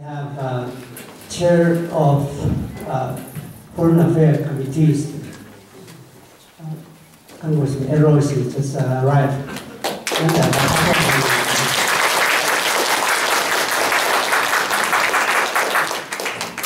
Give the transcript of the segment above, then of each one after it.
We have chair of Foreign Affairs Committees, Congressman Ed Royce just arrived.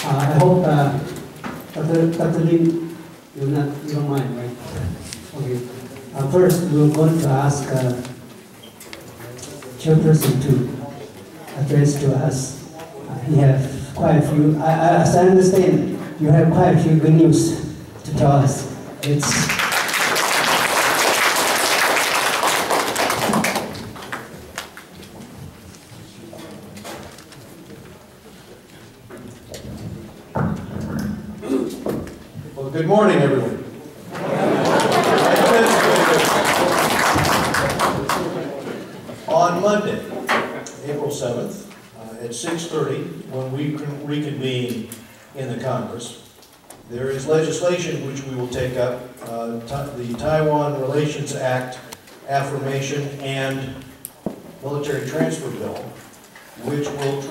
I hope Dr. Lin, you don't mind, right? Okay. First, we're going to ask Chairperson to address to us. He has quite a few, as I understand, you have quite a few good news to tell us. Well, good morning, everyone. On Monday, April 7th, at 6:30, when we reconvene in the Congress, there is legislation which we will take up, the Taiwan Relations Act affirmation and military transfer bill, which will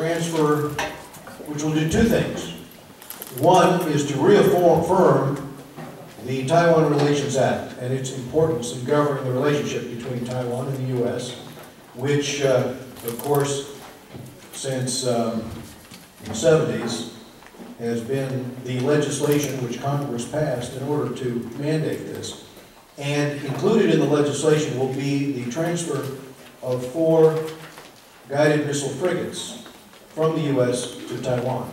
do two things. One is to reaffirm the Taiwan Relations Act and its importance in governing the relationship between Taiwan and the U.S., which, of course, since the 70s, has been the legislation which Congress passed in order to mandate this. And included in the legislation will be the transfer of 4 guided missile frigates from the U.S. to Taiwan.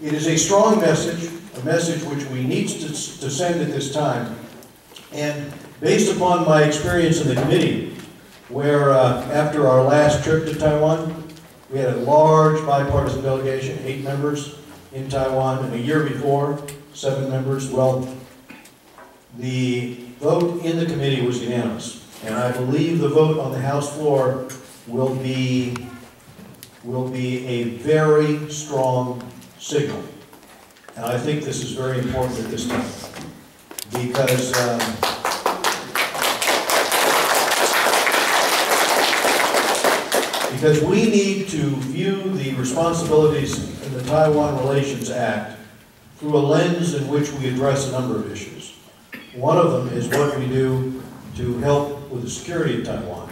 It is a strong message, a message which we need to send at this time. And based upon my experience in the committee, where after our last trip to Taiwan, we had a large bipartisan delegation, 8 members in Taiwan, and a year before, 7 members. Well, the vote in the committee was unanimous, and I believe the vote on the House floor will be a very strong signal. And I think this is very important at this time, because we need to view the responsibilities in the Taiwan Relations Act through a lens in which we address a number of issues. One of them is what we do to help with the security of Taiwan.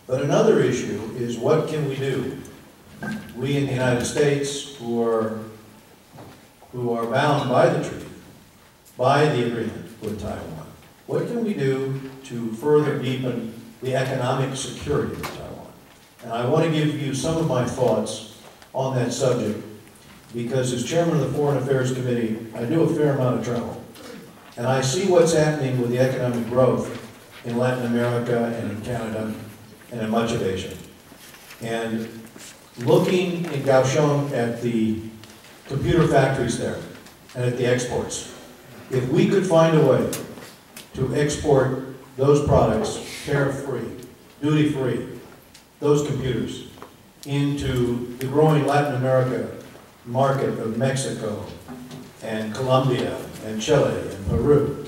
But another issue is what can we do, we in the United States who are bound by the treaty, by the agreement with Taiwan. What can we do to further deepen the economic security of Taiwan? And I want to give you some of my thoughts on that subject, because as chairman of the Foreign Affairs Committee, I do a fair amount of travel. And I see what's happening with the economic growth in Latin America and in Canada and in much of Asia. And looking in Kaohsiung at the computer factories there and at the exports, if we could find a way to export those products tariff-free, duty-free, those computers into the growing Latin America market of Mexico and Colombia and Chile and Peru,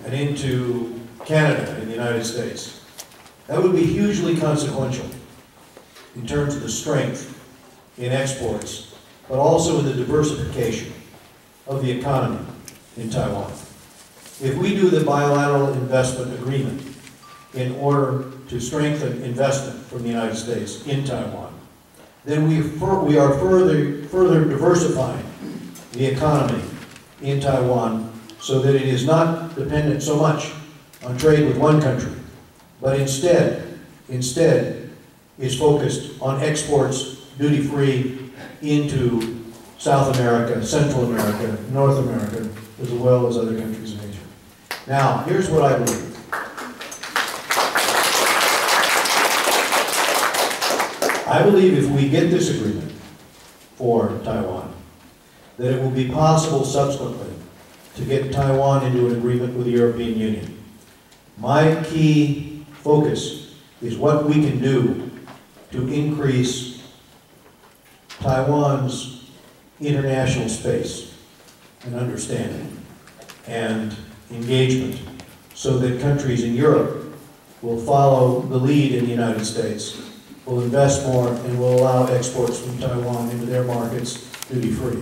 and into Canada and the United States, that would be hugely consequential in terms of the strength in exports, but also in the diversification of the economy in Taiwan. If we do the bilateral investment agreement in order to strengthen investment from the United States in Taiwan, then we are further diversifying the economy in Taiwan so that it is not dependent so much on trade with one country, but instead is focused on exports duty-free into South America, Central America, North America, as well as other countries in Asia. Now, here's what I believe. I believe if we get this agreement for Taiwan, that it will be possible subsequently to get Taiwan into an agreement with the European Union. My key focus is what we can do to increase Taiwan's international space and understanding and engagement so that countries in Europe will follow the lead in the United States will invest more, and will allow exports from Taiwan into their markets duty-free.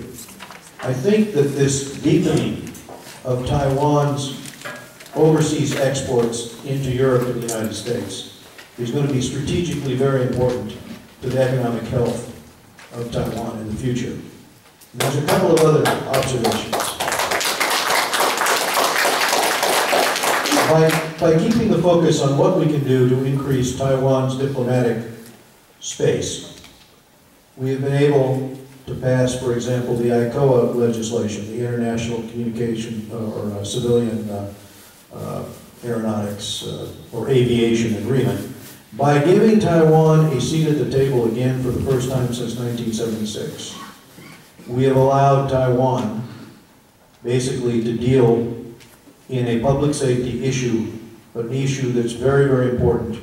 I think that this deepening of Taiwan's overseas exports into Europe and the United States is going to be strategically very important to the economic health of Taiwan in the future. And there's a couple of other observations. By keeping the focus on what we can do to increase Taiwan's diplomatic space, we have been able to pass, for example, the ICOA legislation, the International Communication or Civilian Aeronautics or Aviation Agreement, by giving Taiwan a seat at the table again for the first time since 1976. We have allowed Taiwan basically to deal in a public safety issue, but an issue that's very, very important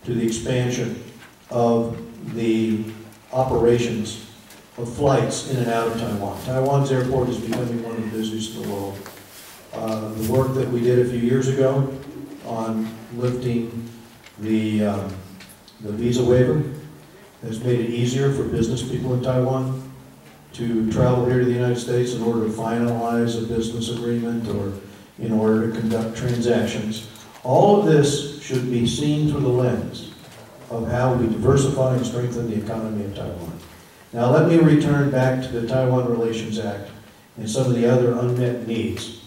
to the expansion of the operations of flights in and out of Taiwan. Taiwan's airport is becoming one of the busiest in the world. The work that we did a few years ago on lifting the visa waiver has made it easier for business people in Taiwan to travel here to the United States in order to finalize a business agreement or in order to conduct transactions. All of this should be seen through the lens of how we diversify and strengthen the economy of Taiwan. Now let me return back to the Taiwan Relations Act and some of the other unmet needs.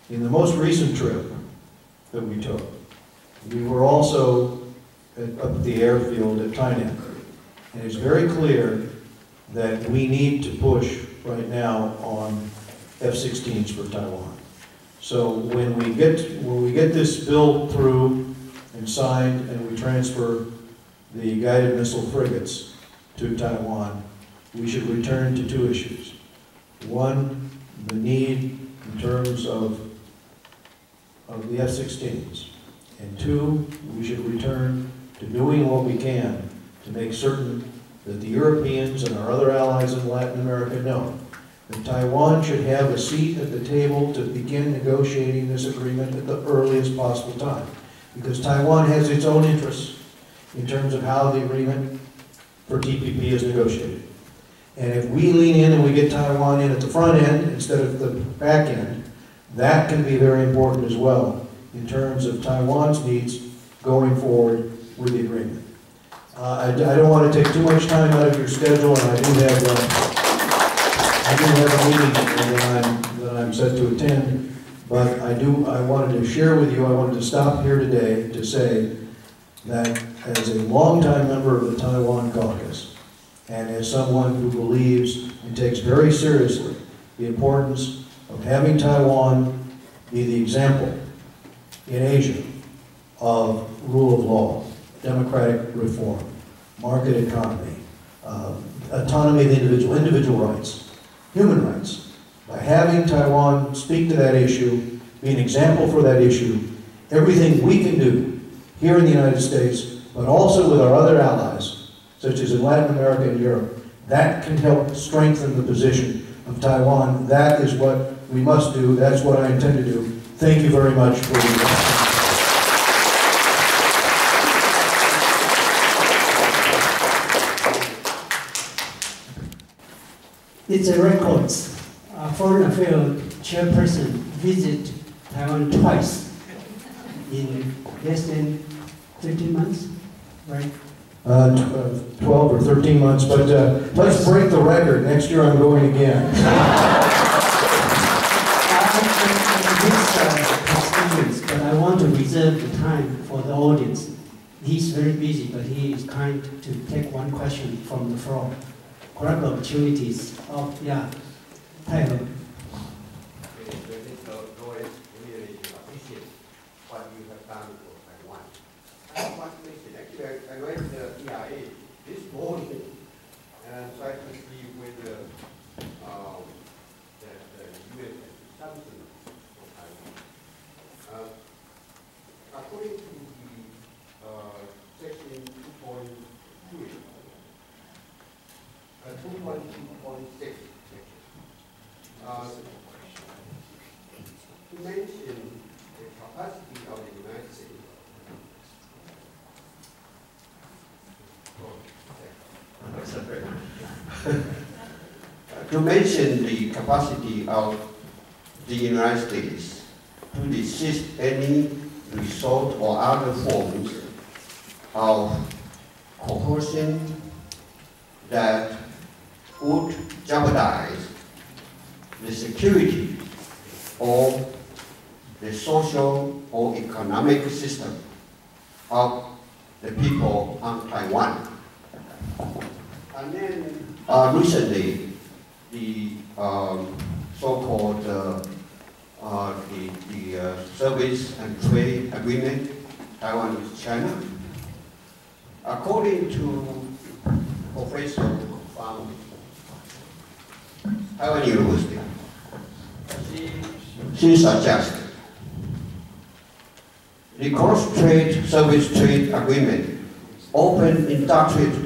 In the most recent trip that we took, we were also up at the airfield at Tainan. And it's very clear that we need to push right now on F-16s for Taiwan. So when we get this bill through and signed and we transfer the guided missile frigates to Taiwan, we should return to two issues. One, the need in terms of the F-16s. And two, we should return to doing what we can to make certain that the Europeans and our other allies in Latin America know that Taiwan should have a seat at the table to begin negotiating this agreement at the earliest possible time. Because Taiwan has its own interests in terms of how the agreement for TPP is negotiated. And if we lean in and we get Taiwan in at the front end instead of the back end, that can be very important as well in terms of Taiwan's needs going forward with the agreement. I don't want to take too much time out of your schedule, and I do have a meeting that I'm set to attend, but I wanted to share with you, I wanted to stop here today to say that as a longtime member of the Taiwan caucus, and as someone who believes and takes very seriously the importance of having Taiwan be the example in Asia of rule of law, democratic reform, market economy, autonomy of the individual rights, human rights. By having Taiwan speak to that issue, be an example for that issue, everything we can do here in the United States, but also with our other allies, such as in Latin America and Europe, that can help strengthen the position of Taiwan. That is what we must do. That's what I intend to do. Thank you very much for your attention. It's a record. Foreign Affairs Chairperson visited Taiwan twice in less than 15 months, right? 12 or 13 months, but let's break the record. Next year I'm going again. But I want to reserve the time for the audience. He's very busy, but he is kind to take one question from the floor. Correct opportunities. Oh, yeah. Tyler. Royce, really appreciate what you have done for Taiwan. I have one question. Actually, I read the EIA this morning and tried to see whether the U.S. has something for Taiwan. According to the section 2.2, 2.2.6, to mention the capacity of the United States to mention the capacity of the United States to resist any resort or other forms of coercion that would jeopardize the security or the social or economic system of the people on Taiwan. And then recently, the so-called the service and trade agreement, Taiwan with China. According to Professor from Taiwan University, she suggested the cross-trade service trade agreement open industry to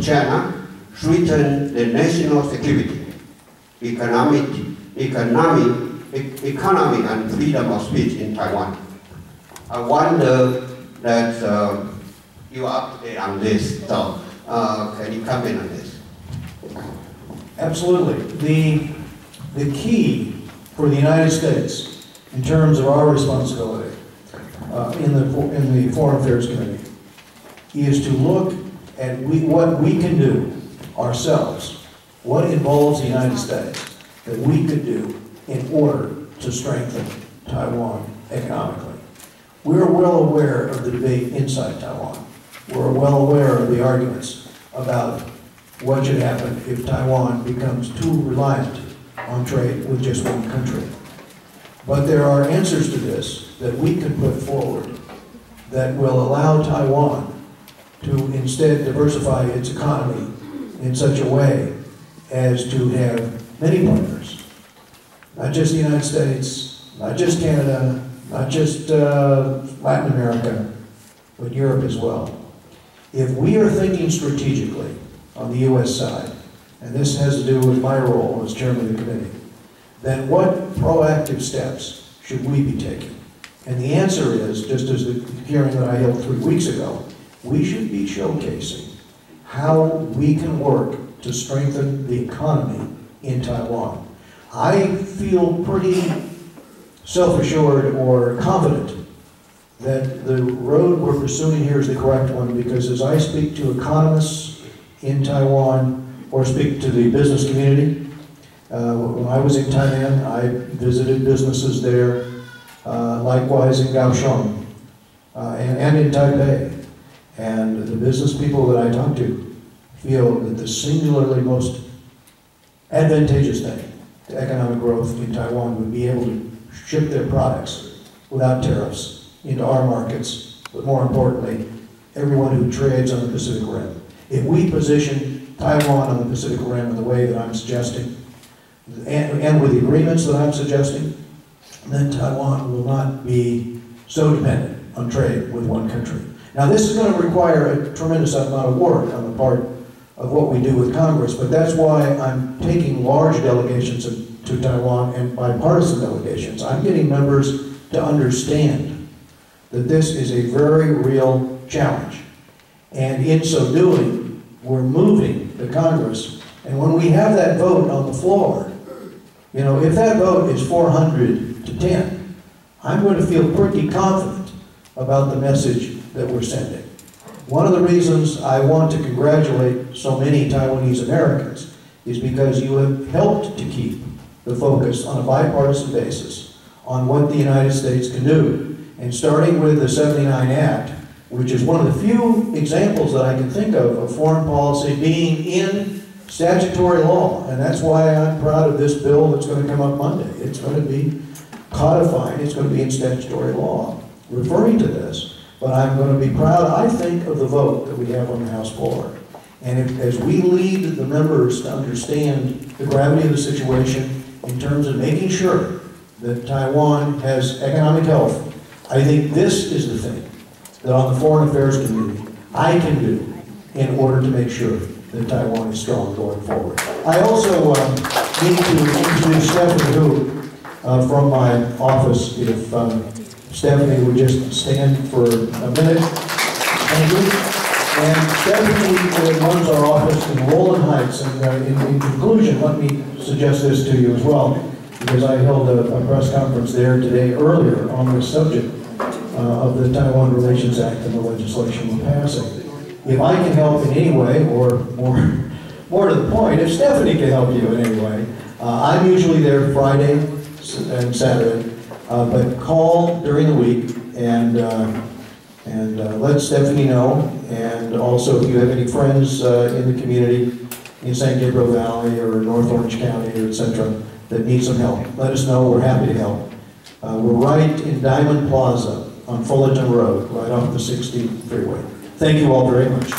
China, threaten the national security, economy and freedom of speech in Taiwan. I wonder that you are up to date on this, so can you comment on this? Absolutely. The key for the United States in terms of our responsibility in the Foreign Affairs Committee is to look at what we can do ourselves, what involves the United States that we could do in order to strengthen Taiwan economically. We're well aware of the debate inside Taiwan. We're well aware of the arguments about what should happen if Taiwan becomes too reliant on trade with just one country. But there are answers to this that we can put forward that will allow Taiwan to instead diversify its economy in such a way as to have many partners. Not just the United States, not just Canada, not just Latin America, but Europe as well. If we are thinking strategically on the U.S. side, and this has to do with my role as chairman of the committee, then what proactive steps should we be taking? And the answer is, just as the hearing that I held 3 weeks ago, we should be showcasing how we can work to strengthen the economy in Taiwan. I feel pretty self-assured or confident that the road we're pursuing here is the correct one, because as I speak to economists in Taiwan or speak to the business community, when I was in Tainan, I visited businesses there, likewise in Kaohsiung and in Taipei. And the business people that I talk to feel that the singularly most advantageous thing to economic growth in Taiwan would be able to ship their products without tariffs into our markets, but more importantly, everyone who trades on the Pacific Rim. If we position Taiwan on the Pacific Rim in the way that I'm suggesting, and with the agreements that I'm suggesting, then Taiwan will not be so dependent on trade with one country. Now, this is going to require a tremendous amount of work on the part of what we do with Congress, but that's why I'm taking large delegations to Taiwan and bipartisan delegations. I'm getting members to understand that this is a very real challenge. And in so doing, we're moving the Congress. And when we have that vote on the floor, you know, if that vote is 400 to 10, I'm going to feel pretty confident about the message that we're sending. One of the reasons I want to congratulate so many Taiwanese Americans is because you have helped to keep the focus on a bipartisan basis on what the United States can do. And starting with the 79 Act, which is one of the few examples that I can think of foreign policy being in statutory law. And that's why I'm proud of this bill that's going to come up Monday. It's going to be codified, it's going to be in statutory law referring to this. But I'm going to be proud, I think, of the vote that we have on the House floor. And as we lead the members to understand the gravity of the situation in terms of making sure that Taiwan has economic health, I think this is the thing that on the Foreign Affairs Committee I can do in order to make sure that Taiwan is strong going forward. I also need to introduce Stephanie Hu from my office. If Stephanie would just stand for a minute. Thank you. And Stephanie runs our office in Roland Heights. And in conclusion, let me suggest this to you as well, because I held a press conference there today earlier on this subject of the Taiwan Relations Act and the legislation we're passing. If I can help in any way, or more to the point, if Stephanie can help you in any way, I'm usually there Friday and Saturday, but call during the week and let Stephanie know. And also, if you have any friends in the community in San Gabriel Valley or North Orange County, or etc., that need some help, let us know. We're happy to help. We're right in Diamond Plaza on Fullerton Road, right off the 60 freeway. Thank you all very much.